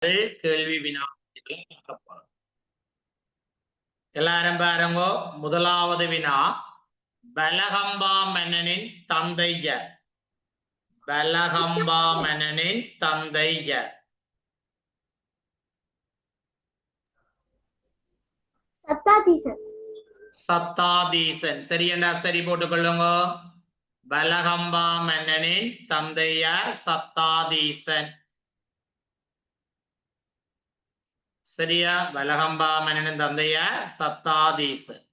கேள்வி வினா எல்லாரும் பாருங்கோ. முதலாவது வினா, பலகம்பா மன்னனின் தந்தை யார்? பலகம்பா மன்னனின் தந்தை யார்? சத்தாதீசன். சத்தாதீசன். சரியண்டா, சரி போட்டுக்கொள்ளுங்க. பலகம்பா மன்னனின் தந்தை யார்? சத்தாதீசன். சரியா? பலகம்பா மன்னனின் தந்தை யார்? சத்தாதீசன்.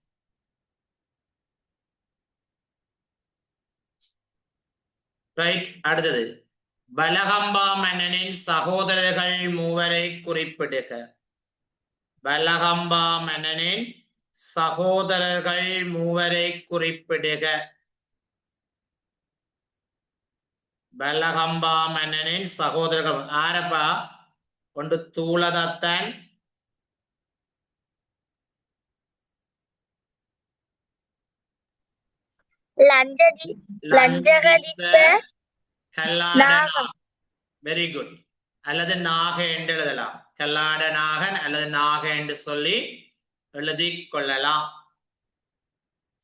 ரைட். அடுத்தது, பலகம்பா மன்னனின் சகோதரர்கள் மூவரை குறிப்பிடுக. பலகம்பா மன்னனின் சகோதரர்கள் மூவரை குறிப்பிடுக. பலகம்பா மன்னனின் சகோதரர்கள் ஆரப்பா? ஒன்று தூளதத்தன், வெரி குட். அல்லது நாக என்று எழுதலாம். கல்லாடநாகன் அல்லது நாக என்று சொல்லி எழுதி கொள்ளலாம்.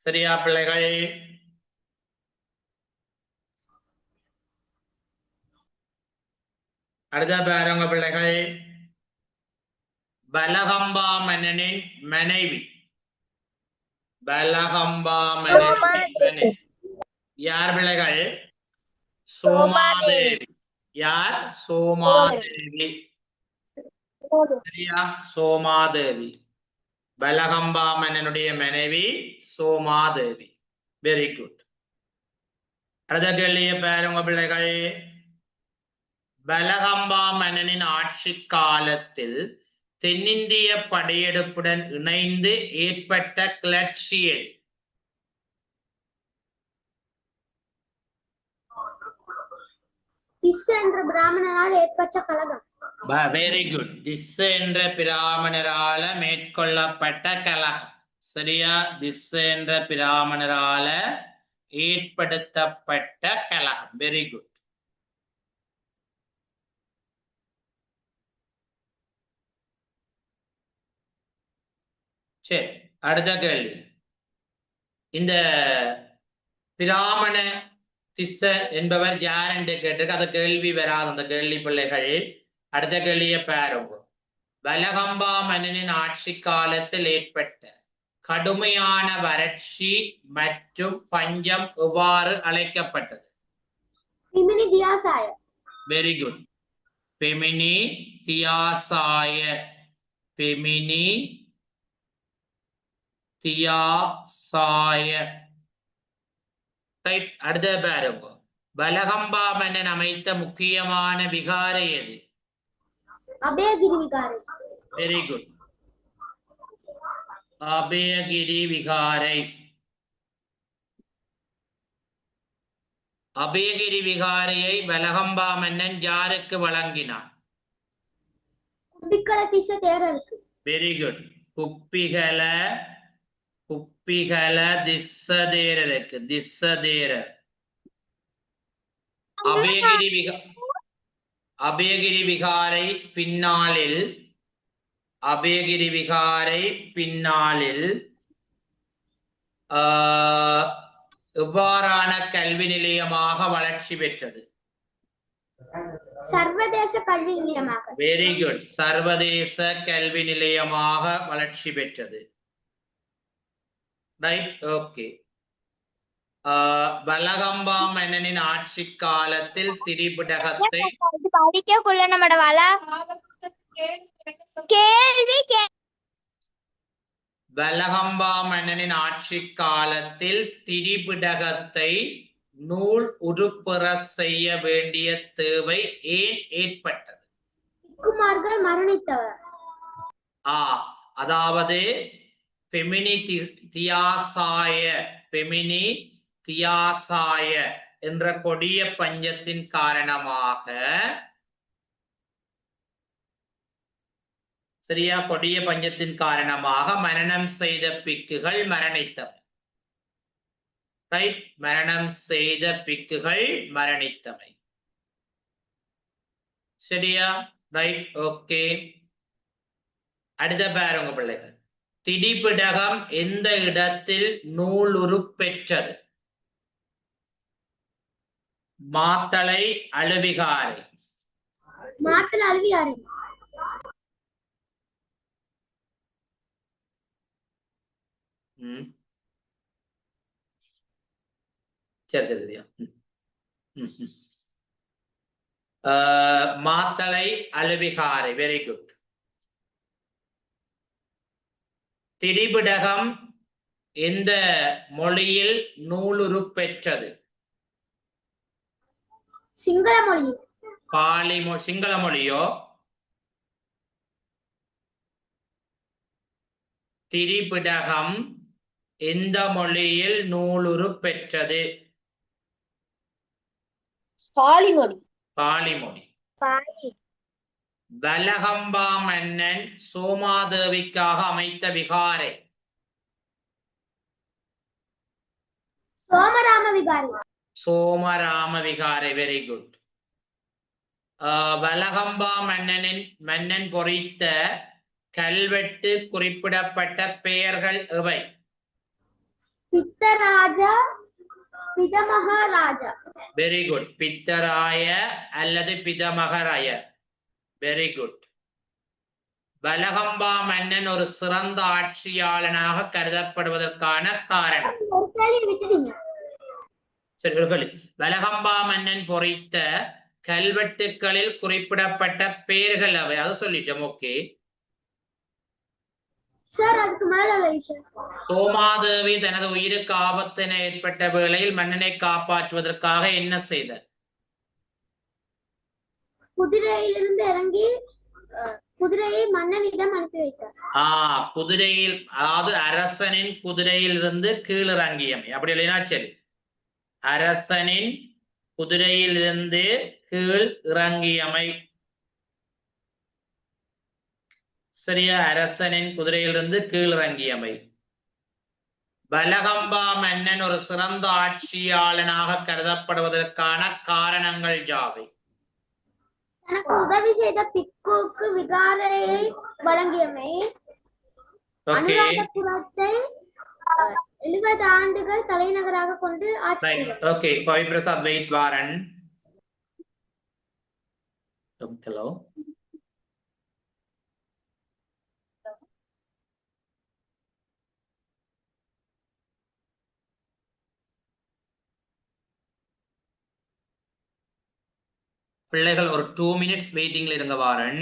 சரியா பிள்ளைகள்? அடுத்த பாருங்க பிள்ளைகள், பலகம்பா மன்னனின் மனைவி. பலகம்பா மன்னனின் மனைவி யார் பிள்ளைகள்? சோமாதேவி. யார்? சோமாதேவி. சரியா? சோமாதேவி. பலகம்பா மன்னனுடைய மனைவி சோமாதேவி. Very good. அடுத்த கேள்வியை பாருங்க பிள்ளைகள், பலகம்பா மன்னனின் ஆட்சி காலத்தில் தென்னிந்திய படையெடுப்புடன் இணைந்து ஏற்பட்ட கிளர்ச்சி எது? திஸ்ஸ என்ற பிராமணரால் ஏற்பட்ட கலகம். Very good. திஸ்ஸ என்ற பிராமணரால மேற்கொள்ளப்பட்ட கலகம். சரியா? திஸ்ஸ என்ற பிராமணரால ஏற்படுத்தப்பட்ட கலகம். Very good. சரி, அடுத்த கேள்வி, இந்த பிராமண திஸ்ஸ என்பவர் யார் என்று கேட்டிருக்கு. அந்த கேள்வி வராது அந்த கேள்வி பிள்ளைகள். அடுத்த கேள்வியை பாருங்க, பலகம்பா மன்னனின் ஆட்சி காலத்தில் ஏற்பட்ட கடுமையான வறட்சி மற்றும் பஞ்சம் எவ்வாறு அழைக்கப்பட்டது? பிமினி தியாசாய. Very good. பெமினி தியாசாய. பெமினி தியாசாய. ரைட். அடுத்த பாருங்க, பலகம்பா மன்னன் அமைத்த முக்கியமான விகாரை எது? அபயகிரி விகாரை. Very good. அபயகிரி விகாரை. அபயகிரி விகாரையை பலகம்பா மன்னன் யாருக்கு வழங்கினான்? குப்பிக்கல திஸ்ஸ தேரருக்கு. Very good. குப்பிகல திஸ்ஸதேரருக்கு. திஸ்ஸதேரர். அபயகிரி விகாரை பின்னாளில் எவ்வாறான கல்வி நிலையமாக வளர்ச்சி பெற்றது? சர்வதேச கல்வி நிலையமாக. Very good. சர்வதேச கல்வி நிலையமாக வளர்ச்சி பெற்றது. ரைட். ஓகே. பலகம்பா மன்னனின் ஆட்சி காலத்தில் திரிபுடகத்தை பலகம்பா மன்னனின் ஆட்சி காலத்தில் திரிபுடகத்தை நூல் உருப்பெற செய்ய வேண்டிய தேவை ஏன் ஏற்பட்டது? குமார்கள் மரணித்தவர். அதாவது பெமினி தியாசாய என்ற கொடிய பஞ்சத்தின் காரணமாக, சரியா, கொடிய பஞ்சத்தின் காரணமாக மரணம் செய்த பிக்குகள் மரணித்தவை. ரைட். மரணம் செய்த பிக்குகள் மரணித்தவை. சரியா? Right, okay. அடுத்த பாருங்க பிள்ளைகள். திடிபிடகம் எந்த இடத்தில் நூலுரு பெற்றது? மாத்தளை, அழுவிகாரை. மாத்தல அழுவியாறு. சரி சரி சரியா. மாத்தளை, அழுவிகாரை. Very good. திரிபிடகம் எந்த மொழியில் நூலுரு பெற்றது? சிங்கள மொழி. பாலி சிங்கள மொழியோ? திரிபிடகம் எந்த மொழியில் நூலுரு பெற்றது? பாலி மொழி. பாலி மொழி. வலகம்பா மன்னன் சோமாதேவிக்காக அமைத்த விகாரை? சோமராம விகாரை. சோமராம விகாரை. Very good. வலகம்பா மன்னன் பொறித்த கல்வெட்டு குறிப்பிடப்பட்ட பெயர்கள் எவை? பித்தராஜா, பிதமகாராஜா. Very good. பித்தராய அல்லது பிதமகராய. Very good. வலகம்பா மன்னன் ஒரு சிறந்த ஆட்சியாளனாக கருதப்படுவதற்கான காரணம்? ஒரு கேள்வி விட்டுட்டீங்க. சரி, வலகம்பா மன்னன் பொறித்த கல்வெட்டுக்களில் குறிப்பிடப்பட்ட பெயர்கள் அவை. அதை சொல்லிட்டோம். ஓகே சார், அதுக்கு மேல சோமாதேவி தனது உயிருக்கு ஆபத்தின ஏற்பட்ட வேளையில் மன்னனை காப்பாற்றுவதற்காக என்ன செய்தார்? குதிரையிலிருந்து இறங்கி குதிரையை மன்னனிடம் அனுப்பி வைத்தார். குதிரையில், அதாவது அரசனின் குதிரையில் இருந்து கீழிறங்கியமை. அப்படி இல்லைன்னா சரி, அரசனின் குதிரையில் இருந்து கீழ் இறங்கியமை. சரியா? அரசனின் குதிரையிலிருந்து கீழ் இறங்கியமை. வலகம்பா மன்னன் ஒரு சிறந்த ஆட்சியாளனாக கருதப்படுவதற்கான காரணங்கள் யாவை? தனக்கு உதவி செய்த பிக்குவுக்கு விகாரையை வழங்கியமை. அனுராதபுரத்தை 70 ஆண்டுகள் தலைநகராக கொண்டு ஆட்சி. ஓகே, பிரசாத் வெயிட் வாரன். ஹலோ, பிள்ளைகள் ஒரு 2 minutes வெயிட்டிங்ல இருங்க வாரன்.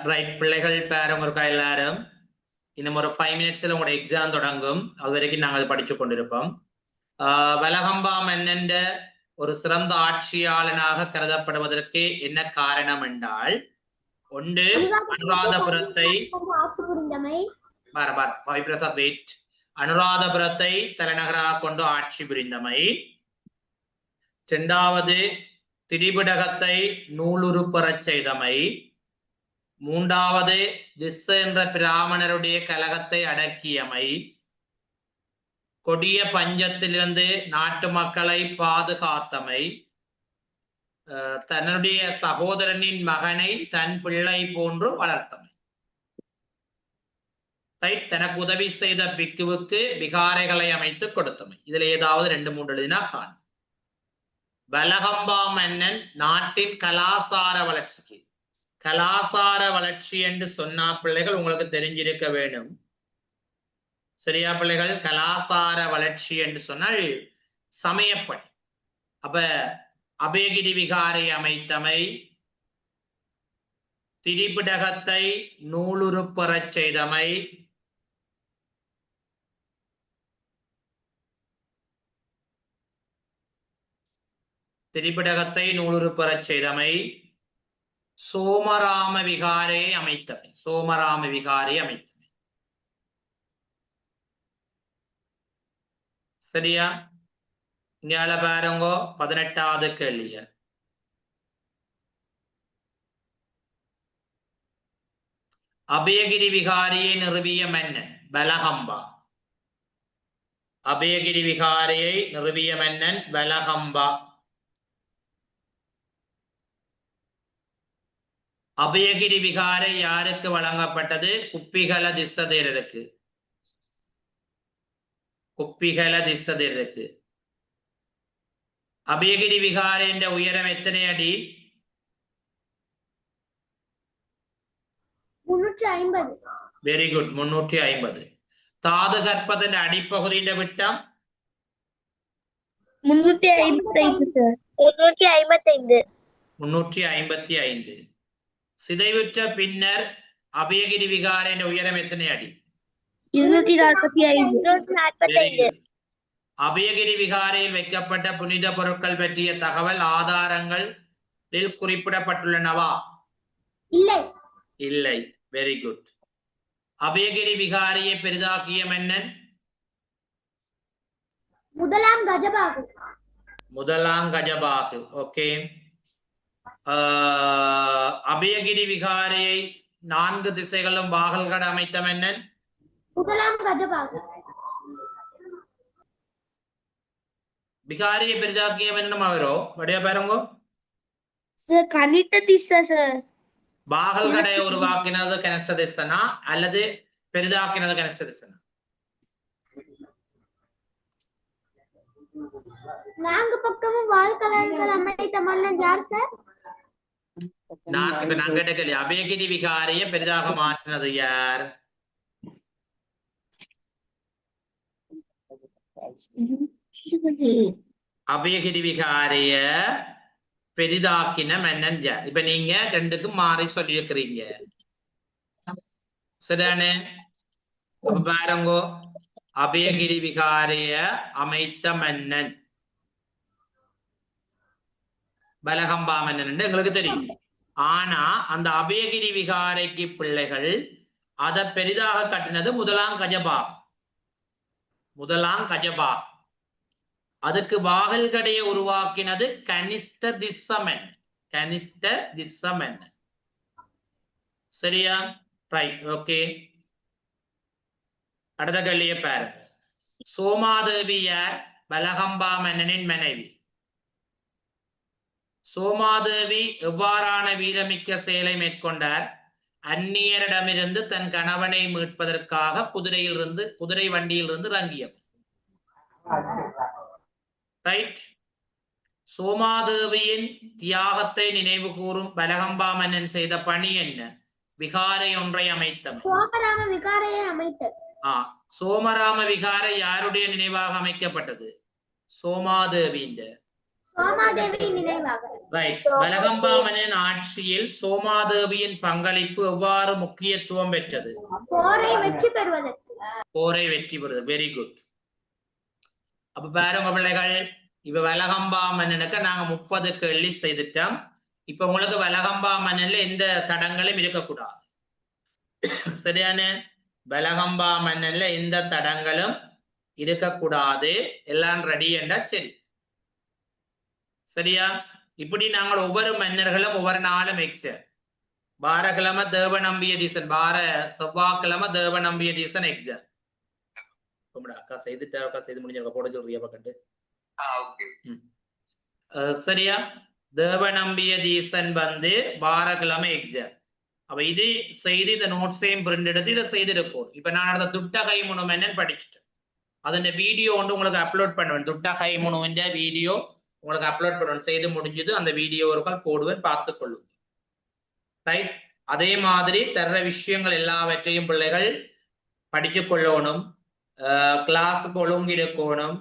ரைட் பிள்ளைகள் பாருங்க இருக்கா எல்லாரும். இன்னும் ஒரு 5 மினிட்ஸ்ல உங்களோட எக்ஸாம் தொடங்கும். அது வரைக்கும் நாங்கள் படிச்சு கொண்டிருப்போம். வலகம்பா மன்னன் ஒரு சிறந்த ஆட்சியாளனாக கருதப்படுவதற்கு என்ன காரணம் என்றால், ஒன்று அனுராதபுரத்தை ஆட்சி புரிந்தமை. பிரசாத் வெயிட். அனுராதபுரத்தை தலைநகராக கொண்டு ஆட்சி புரிந்தமை. இரண்டாவது திரிபிடகத்தை நூலுருப்பெறச் செய்தமை. மூன்றாவது திஸ்ஸ என்ற பிராமணருடைய கலகத்தை அடக்கியமை. கொடிய பஞ்சத்திலிருந்து நாட்டு மக்களை பாதுகாத்தமை. தன்னுடைய சகோதரனின் மகனை தன் பிள்ளை போன்று வளர்த்தமை. தனக்கு உதவி செய்த பிக்குவுக்கு விகாரைகளை அமைத்து கொடுத்தமை. இதுல ஏதாவது 2-3 எழுதினா காணும். வலகம்பா மன்னன் நாட்டின் கலாசார வளர்ச்சிக்கு, கலாசார வளர்ச்சி என்று சொன்னா பிள்ளைகள் உங்களுக்கு தெரிஞ்சிருக்க வேண்டும். சரியா பிள்ளைகள்? கலாசார வளர்ச்சி என்று சொன்னால் சமயப்படி. அப்ப அபயகிரி விகாரை அமைத்தமை, திரிபிடகத்தை நூலுருப்பெறச் செய்தமை, திரிபிடகத்தை நூலுருப்பெறச் செய்தமை, சோமராம விகாரை அமைத்தமை, சோமராம விகாரை அமைத்தமை. சரியா? இங்கால பாருங்கோ 18வது கேள்விய. அபயகிரி விகாரியை நிறுவிய மன்னன் வலகம்பா. அபயகிரி விகாரியை நிறுவிய மன்னன் வலகம்பா. அபயகிரி விகாரை யாருக்கு வழங்கப்பட்டது? குப்பிகல திஸ்ஸதேரருக்கு. குப்பிகல திஸ்ஸதேரருக்கு. அபயகிரி விகாரின் உயரம் எத்தனை அடி? 350. Very good, 350. தாது கற்பதன் அடிப்பகுதியின் விட்டம் 355. சிதைவுற்ற பின்னர் அபயகிரி விகாரின் உயரம் எத்தனை அடி? 245. அபயகிரி விகாரையில் வைக்கப்பட்ட புனித பொருட்கள் பற்றிய தகவல் ஆதாரங்கள் குறிப்பிடப்பட்டுள்ளனவா? இல்லை. இல்லை. Very good. அபயகிரி விகாரியை பெரிதாக்கிய மன்னன்? முதலாம் கஜபாகு. முதலாம் கஜபாகு. ஓகே. அபயகிரி விகாரியை 4 திசைகளும் வாகல்கட அமைத்த மன்னன்? முதலாம் கஜபாகு. விகாரியை பெரிதாக்கிய மன்னனும் அவரோ? வடிவ பாருங்கோ. கணித திசை சார். பாகல்கடையை உருவாக்கினது கனிஷ்ட திசனா அல்லது பெரிதாக்கினது கனிஷ்ட திசனா? 4 பக்கமும் வால்கலன்கள் அமைத்த மன்னன் யார் சார்? நான் கேட்ட கேள்வி, அபயகிரி விகாரியை பெரிதாக மாற்றினது யார்? அபயகிரி விகாரிய பெரிதாக்கின மன்னன் யார்? இப்ப நீங்க 2க்கும் மாறி சொல்லியிருக்கிறீங்க. சரிதானே? பாருங்கோ, அபயகிரி விகாரிய அமைத்த மன்னன் வலகம்பா மன்னன் என்று எங்களுக்கு தெரியும். ஆனா அந்த அபயகிரி விகாரைக்கு பிள்ளைகள் அதை பெரிதாக கட்டினது முதலாம் கஜபா. முதலாம் கஜபா. அதுக்கு வாகல்கடையை உருவாக்கினது கனிஷ்ட திஸ்ஸமன். கனிஷ்ட திஸ்ஸமன். சரியா? ரைட். ஓகே. அடுத்த கேள்வியை பாரு. சோமாதேவி யார்? வலகம்பா மன்னனின் மனைவி. சோமாதேவி எவ்வாறான வீரமிக்க செயலை மேற்கொண்டார்? அந்நியரிடமிருந்து தன் கணவனை மீட்பதற்காக குதிரை வண்டியில் இருந்து இறங்கியவர். ரைட். சோமாதேவியின் தியாகத்தை நினைவு கூறும் வலகம்பா மன்னன் செய்த பணி என்ன? விகாரை ஒன்றை அமைத்தவர். சோமராம விகாரையை அமைத்தல். சோமராம விகாரை யாருடைய நினைவாக அமைக்கப்பட்டது? சோமாதேவியின். சோமாதேவி நினைவாக ரைட். வலகம்பா மன்னன் ஆட்சியில் சோமாதேவியின் பங்களிப்பு எவ்வாறு முக்கியத்துவம் பெற்றது? போரை வெற்றி பெறுவதற்கு. போரை வெற்றி பெறுவது. Very good. அப்ப பாருங்க பிள்ளைகள், இப்ப வலகம்பா மன்னனுக்கு நாங்க 30 கேள்வி செய்துட்டோம். இப்ப உங்களுக்கு வலகம்பா மன்னன்ல எந்த தடங்களும் இருக்கக்கூடாது. சரியான? வலகம்பா மன்னன்ல எந்த தடங்களும் இருக்கக்கூடாது. எல்லாம் ரெடி என்றா சரி. சரியா? இப்படி நாங்கள் ஒவ்வொரு மன்னர்களும் ஒவ்வொரு நாளும் எக்ஸாம். வாரக்கிழமை தேவநம்பிய தீசன், செவ்வாய்க்கிழமை தேவநம்பிய தீசன் எக்ஸாம். அக்கா செய்துட்டா, அக்கா செய்து முடிஞ்ச போட சொல்றியா பக்கண்டு? சரியா? தேவநம்பிய தீசன் வந்து வாரக்கிழமை எக்ஸாம். அப்ப இது செய்து இந்த நோட்ஸையும் பிரிண்ட் எடுத்து இதை செய்திருக்கோம். இப்ப நான் அடுத்த துட்டகை முனு என்னன்னு படிச்சுட்டேன். அதோட வீடியோ வந்து உங்களுக்கு அப்லோட் பண்ணுவேன். துட்டகை முனுவின் வீடியோ உங்களுக்கு அப்லோட் பண்ணுவேன். செய்து முடிஞ்சது அந்த வீடியோ ஒரு கால் போடுவேன், பார்த்துக் கொள்ளுங்க. ரைட். அதே மாதிரி தர்ற விஷயங்கள் எல்லாவற்றையும் பிள்ளைகள் படிச்சு கொள்ளணும். கிளாஸுக்கு ஒழுங்கிருக்கணும்.